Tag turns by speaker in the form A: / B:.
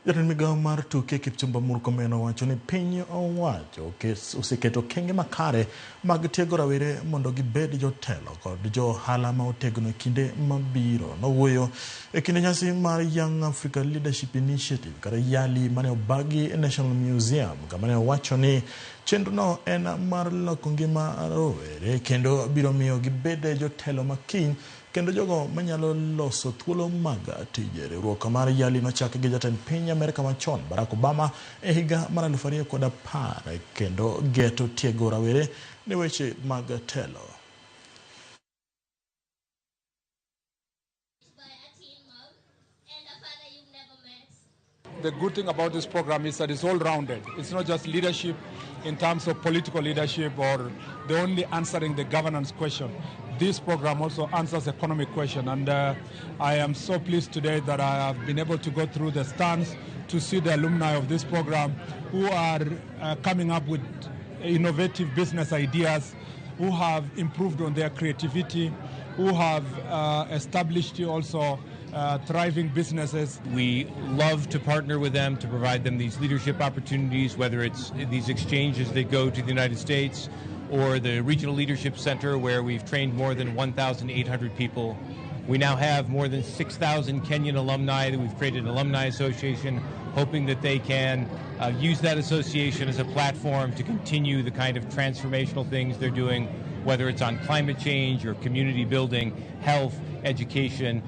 A: Jatend migawo mar tuke Kipchumba Murkomen owacho ni piny owacho oseketo okenge makare mag tiego rawere mondo gibed jotelo kod johala ma otegno e kinde mabiro. Nowuoyo e kinde nyasi mar Young Africa Leadership Initiative kata YALI mane obagi e National Museum, kama ne owacho ni chenrono en mar loko ngima rawere kendo biro miyo gibed jotelo makiny kendo jogo manyalo loso thuolo mag tije. Riwruok mar YALI nochaki gi jatend piny Amerka machon Barack Obama e higa mar 2010 kendo geto tiego rawere ne weche mag telo.
B: The good thing about this program is that it's all-rounded. It's not just leadership in terms of political leadership or the only answering the governance question. This program also answers economic question, and I am so pleased today that I have been able to go through the stands to see the alumni of this program who are coming up with innovative business ideas, who have improved on their creativity, who have established also thriving businesses.
C: We love to partner with them to provide them these leadership opportunities, whether it's these exchanges that go to the United States or the Regional Leadership Center where we've trained more than 1,800 people. We now have more than 6,000 Kenyan alumni that we've created an alumni association, hoping that they can use that association as a platform to continue the kind of transformational things they're doing, whether it's on climate change or community building, health, education.